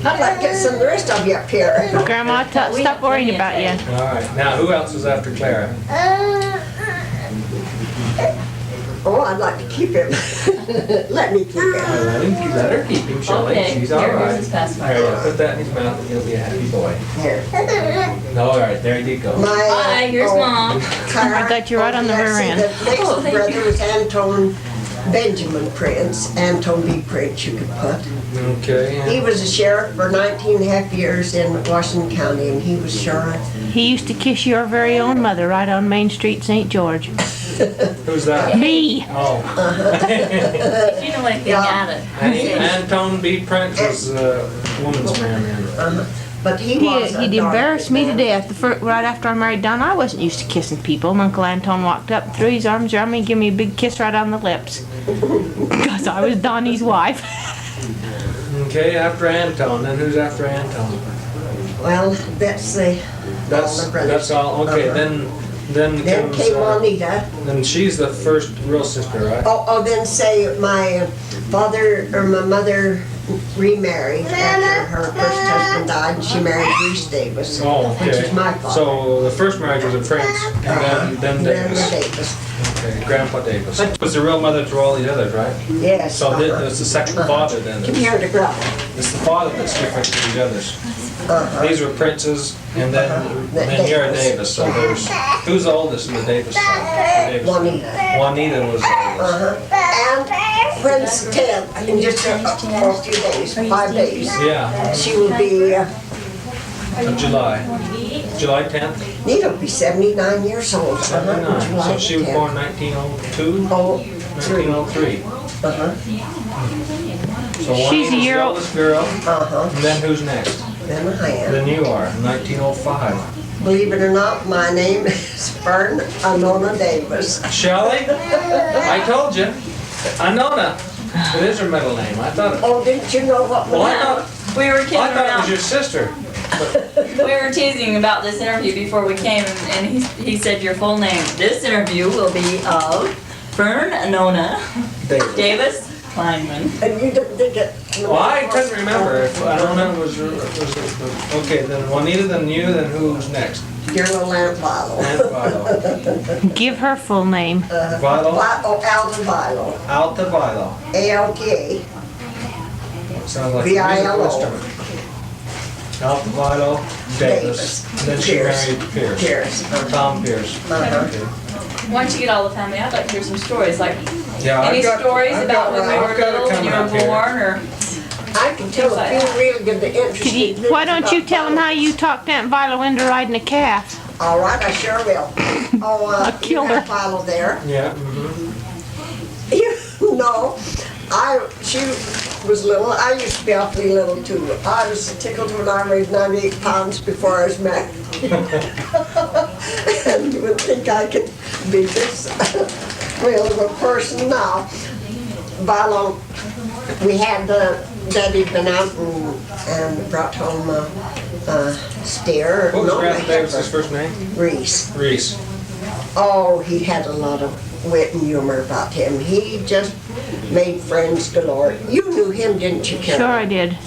I'd like to get some of the rest of you up here. Grandma, stop worrying about you. All right. Now, who else is after Clara? Oh, I'd like to keep him. Let me keep him. Let her keep him, Shelley. Okay, She's all here's right. his pacifier. There you go. Put that in his mouth and he'll be a happy boy. Here. All right, there you go. Hi, here's Mom. I got you right on the rear end. The next brother was Anton Benjamin Prince. Anton B. Prince, you could put. Okay. He was a sheriff for 19 and a half years in Washington County, and he was sheriff. He used to kiss your very own mother right on Main Street, St. George. Who's that? Me. Oh. You know anything at it. Anton B. Prince is a woman's man. But he was He'd embarrassed me to death. Right after I married Don, I wasn't used to kissing people. And Uncle Anton walked up and threw his arms around me and gave me a big kiss right on the lips. Because I was Donnie's wife. Okay, after Anton. Then who's after Anton? Well, that's the all the brothers. That's all. Okay, then Then comes, came Juanita. then she's the first real sister, right? Then say my father or my mother remarried after her first husband died, and she married Bruce Davis, Oh, okay. which is my father. So the first marriage was a Prince, and then Davis. Davis. Okay, Grandpa Davis. Was the real mother to all the others, right? Yes. So it's the second father then. Come here to grab. It's the father that's different from the others. These were princes, and then you're a Davis. So there's who's the oldest in the Davis side? Davis. Juanita. Juanita was the oldest. And Prince Ted, in just a few days, 5 days, Yeah, she will be, of July 10th. Nita will be 79 years old. 79. July So she was 10th. born 1902, Oh, 1903. So She's a Juanita's year the old. oldest girl, uh-huh, and then who's next? then I am. Then you are, 1905. Believe it or not, my name is Fern Anona Davis. Shelley? I told you. Anona. It is her middle name. I thought it. Oh, didn't you know what? Well, I thought, We were kidding I thought it was around. your sister. We were teasing about this interview before we came, and he said your full name. This interview will be of Fern Anona Davis Kleinman. And you didn't think it? Well, I couldn't remember if Anona was okay, then Juanita, then you, then who's next? Your little Aunt Vilo. Aunt Vilo. Give her full name. Vilo? Oh, Alta Vilo. Alta Vilo. A-L-T-A. Sounds like a V-I-L-O. musical instrument. Alta Vilo Davis. And then she Pierce. married Pierce. Pierce. Tom Pierce. Uh-huh. Okay. Once you get all the family, I'd like to hear some stories. Like Yeah, any stories I've about when we I've were got it little, when you coming were up here. born, or I can tell a few really good, the interesting things Why don't you about tell them Vilo. how you talked Aunt Vilo into riding a calf? All right, I sure will. Oh, I'll you kill have her. Vilo there. Yeah. You know, she was little. I used to be awfully little too. I was tickled when I weighed 98 pounds before I was married. And you would think I could be this real of a person now. Vilo, we had Daddy been out and brought home a steer. What was No, Grandpa a Davis's heifer. first name? Reese. Reese. Oh, he had a lot of wit and humor about him. He just made friends galore. You knew him, didn't you, Karen? Sure I did.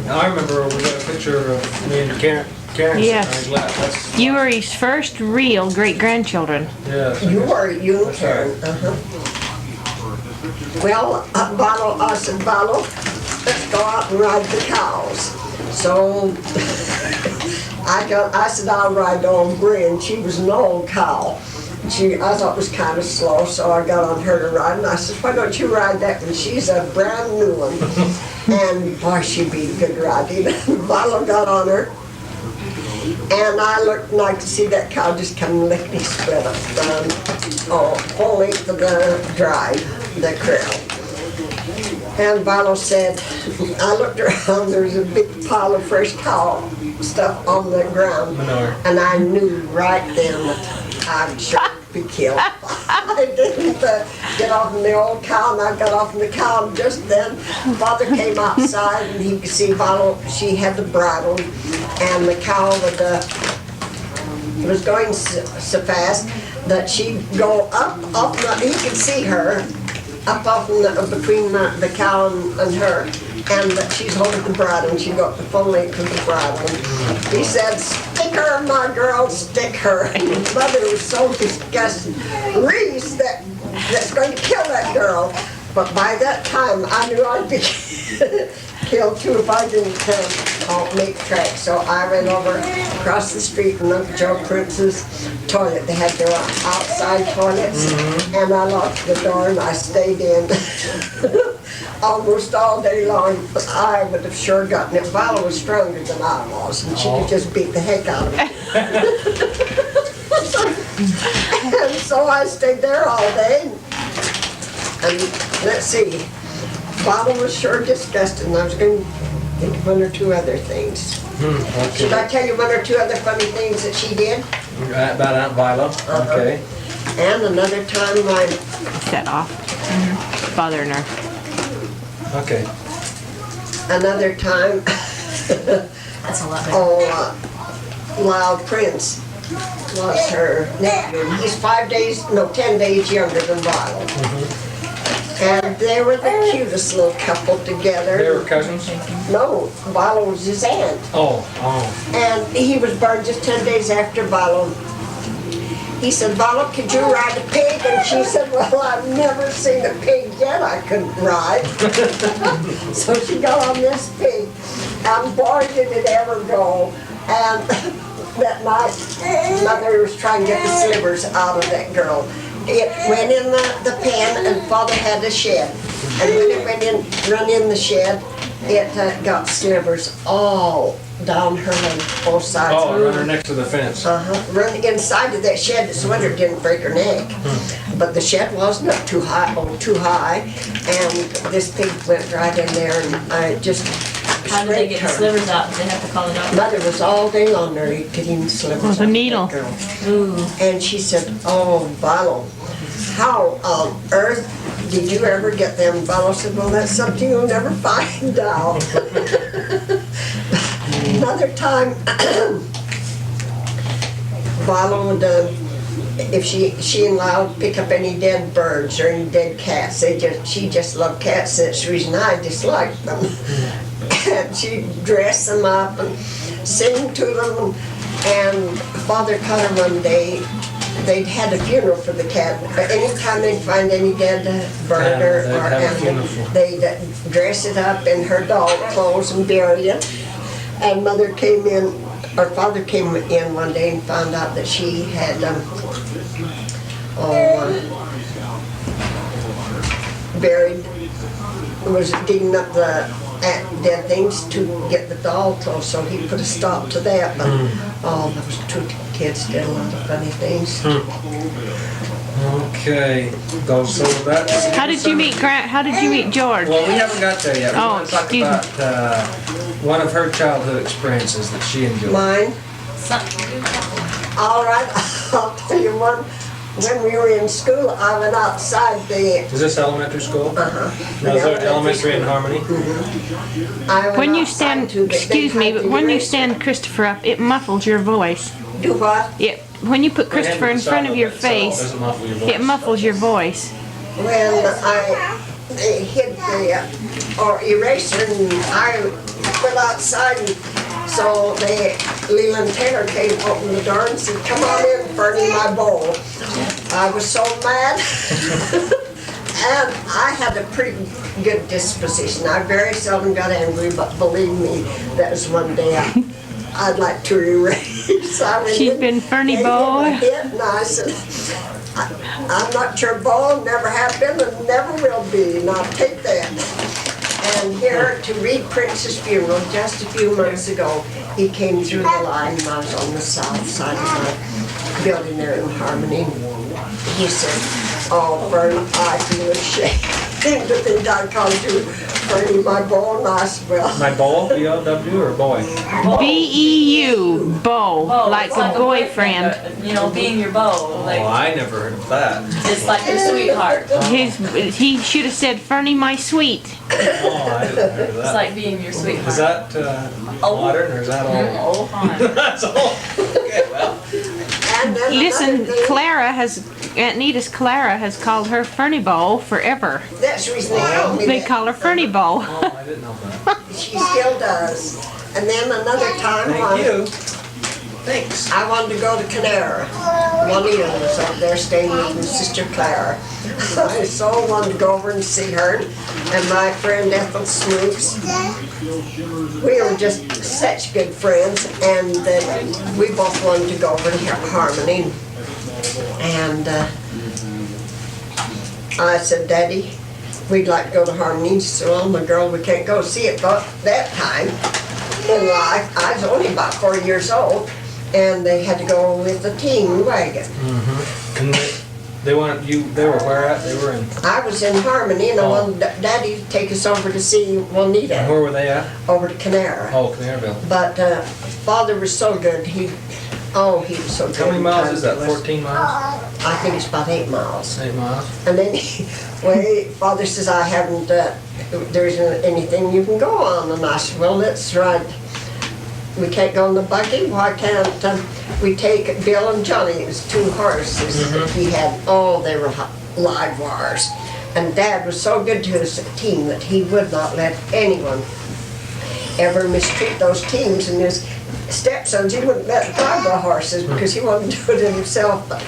I remember we got a picture of me and Karen Yes. sitting on his lap. That's, You were his first real great-grandchildren. yeah. You were, you and That's Karen. right. Uh-huh. Well, I said, Vilo, let's go out and ride the cows. So I said, I'll ride the old Grin. She was an old cow. I thought it was kind of slow, so I got on her to ride, and I said, why don't you ride that one? She's a brand new one. And boy, she'd be good riding. Vilo got on her, and I looked and I could see that cow just come lickety split up full length of the drive, the corral. And Vilo said, I looked around, there was a big pile of fresh cow stuff on the ground. Manure. And I knew right then that I'd sure be killed. I didn't get off in the old cow, and I got off in the cow, and just then Father came outside and he could see Vilo, she had the bridle, and the cow was going so fast that she'd go up, he could see her, up off in between the cow and her, and she's holding the bridle, and she got the full length of the bridle. And he said, "Stick her, my girl, stick her." And his mother was so disgusted. "Reese, that's going to kill that girl." But by that time, I knew I'd be killed too if I didn't make tracks. So I ran over across the street in Uncle Joe Prince's toilet. They had their outside toilets, and I locked the door and I stayed in almost all day long. But I would have sure gotten it. Viola was stronger than I was, and she could just beat the heck out of me. And so I stayed there all day. And let's see, Viola was sure disgusted, and I was going to think of one or two other things. Okay. Should I tell you one or two other funny things that she did? About Aunt Viola? Okay. And another time my... Set off. Bothering her. Okay. Another time... That's a lot better. Lyle Prince was her nephew. He's 10 days younger than Viola. And they were the cutest little couple together. They were cousins? No, Viola was his aunt. Oh. And he was born just 10 days after Viola. He said, "Viola, could you ride a pig?" And she said, "Well, I've never seen a pig yet. I couldn't ride." So she got on this pig. And boy, did it ever go. And that night, Mother was trying to get the slivers out of that girl. It went in the pen, and Father had a shed. And when it run in the shed, it got slivers all down her leg, both sides. Oh, run her next to the fence. Run inside of that shed so it didn't break her neck. But the shed wasn't up too high, and this pig went right in there, and I just How did they get the slivers out? Did they have to call it out? Mother was all day long there getting the slivers With a out of needle. that girl. Ooh. And she said, "Oh, Viola, how on earth did you ever get them?" Viola said, "Well, that's something you'll never find out." Another time, Viola would, if she and Lyle would pick up any dead birds or any dead cats, she just loved cats. That's the reason I disliked them. And she'd dress them up and sing to them. And Father caught her one day. They'd had a funeral for the cat. But anytime they'd find any dead bird or animal, they'd dress it up in her dog clothes and bury it. And Father came in one day and found out that she had was digging up the dead things to get the doll clothes, so he put a stop to that. But those two kids did a lot of funny things. Okay. So that's... How did you meet Grant? How did you meet George? Well, we haven't got there yet. We Oh, want to talk excuse me. about one of her childhood experiences that she enjoyed. Mine? All right, I'll tell you one. When we were in school, I went outside Is this elementary school? Uh-huh. Now, is there elementary in Harmony? When you stand, excuse me, but when you stand Christopher up, it muffles your voice. Do what? Yeah, when you put Christopher in front of your face, Doesn't muffle your voice. it muffles your voice. When I hid the eraser and I went outside, and so Leland Taylor came, opened the door and said, "Come on in, Fernie, my bowl." I was so mad. And I had a pretty good disposition. I very seldom got angry, but believe me, that was one day I'd like to erase. She's been Fernie Boy. And I said, I'm not your boy, never have been and never will be, and I'll take that. And here to read Prince's funeral just a few months ago, he came through the line, and I was on the south side of the building there in Harmony. He said, "Oh, Fern, I feel ashamed to think I called you Fernie, my boy." And I said, "Well." My bowl? B-O-W or boy? B-E-U, beau, like it's a boyfriend. Being your beau. Like, Oh, I never heard of that. it's like your sweetheart. He should have said, "Fernie, my sweet." Oh, I didn't hear It's that. like being your sweetheart. Is that modern or is that all? Oh, fine. That's all. Okay, well. And then Listen, another thing- Clara has Aunt Nita's Clara has called her Fernie Bowl forever. That's the reason they call me They that. call her Fernie Bowl. Oh, I didn't know that. She still does. And then another time Thank you. Thanks. I wanted to go to Canara. Juanita was up there staying with my sister Clara. I so wanted to go over and see her. And my friend Ethel Snoops. We were just such good friends, and we both wanted to go over to Harmony. And I said, Daddy, we'd like to go to Harmony. She said, well, my girl, we can't go see it. But that time in life, I was only about 4 years old, and they had to go with the team wagon. And they wanted you. They were where at? They were in. I was in Harmony, and I wanted Daddy to take us over to see Juanita. And where were they at? Over to Canara. Oh, Canaryville. But Father was so good. He was so good. How many miles is that? 14 miles? I think it's about 8 miles. 8 miles. And then, Father says, I haven't, there isn't anything you can go on. And I said, well, let's ride. We can't go in the buggy. Why can't we take Bill and Johnny? It was 2 horses that he had. Oh, they were live wires. And Dad was so good to his team that he would not let anyone ever mistreat those teams. And his stepsons, he wouldn't let drive the horses because he wanted to do it himself. But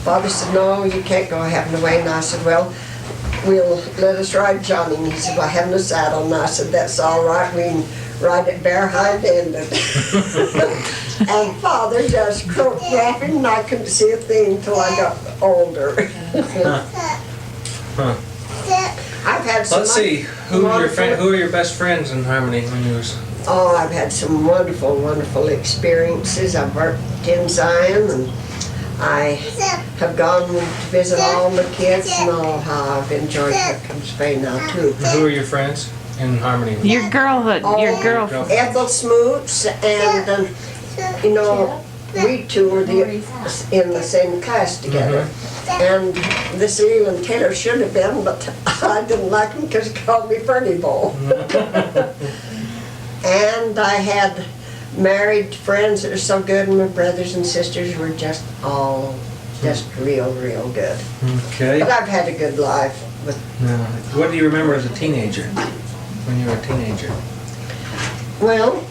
Father said, no, you can't go having away. And I said, well, we'll let us ride Johnny. And he said, well, I haven't a saddle. And I said, that's all right. We can ride it bare hind-ended. And Father just croaked laughing, and I couldn't see a thing until I got older. I've had some. Let's see. Who are your best friends in Harmony when you was? Oh, I've had some wonderful, wonderful experiences. I've worked in Zion, and I have gone to visit all the kids, and how I've enjoyed Cookham's Bay now too. Who are your friends in Harmony? Your girlhood, your girl. Ethel Smoots, and we two were in the same class together. And this Leland Taylor should have been, but I didn't like him because he called me Fernie Bowl. And I had married friends that are so good, and my brothers and sisters were just real, real good. Okay. But I've had a good life. What do you remember as a teenager? When you were a teenager? Well,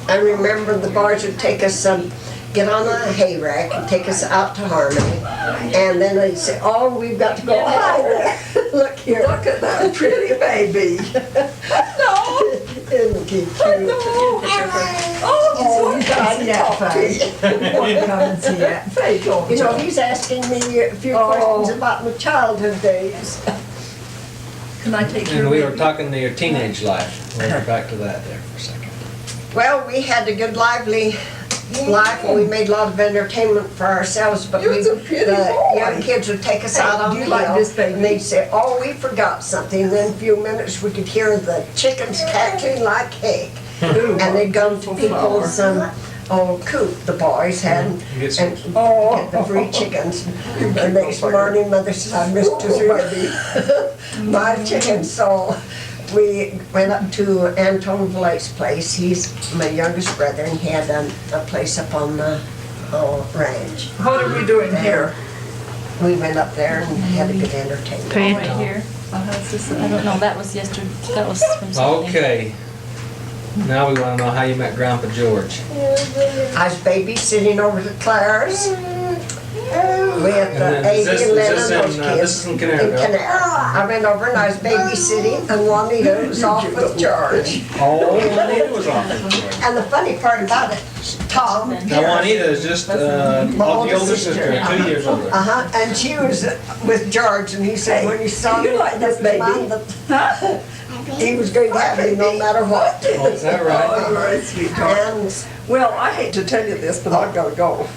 I remember the boys would take us get on a hay rack and take us out to Harmony, and then they'd say, oh, we've got to go higher. Look here. Look at that pretty baby. No. Isn't he cute? Oh, God, yeah, Come and see it. You know, he's asking me a few questions about my childhood days. Can I take your And we were baby? talking to your teenage life. We'll get back to that there for a second. Well, we had a good, lively life, and we made a lot of entertainment for ourselves, but You're a pretty the boy. young kids would take us out on do the you like hill, this baby? and they'd say, oh, we forgot something. And then in a few minutes, we could hear the chickens cackling like heck. And they'd go to people's coop the boys had, and Get some- get the free chickens. The next morning, Mother says, I missed 2 or 3 of my chickens. So we went up to Anton Vlate's place. He's my youngest brother, and he had a place up on the ranch. What are we doing here? We went up there and had a good entertainment. Pay Right here. I don't know, that was yesterday, that was from Saturday. Okay. Now we want to know how you met Grandpa George. I was babysitting over to Claire's with then is Amy this- and is Lynn this and those in, kids. this is in Canaryville? I went over and I was babysitting, and Juanita was off with George. Oh, Juanita was off. And the funny part about it, Tom. Now Juanita is just the older sister, 2 years older. And she was with George, and he said when he saw me, you like this baby? that he was going to have me no matter what. Oh, is that right? Oh, you're a sweetheart. And Well, I hate to tell you this, but I've got to go.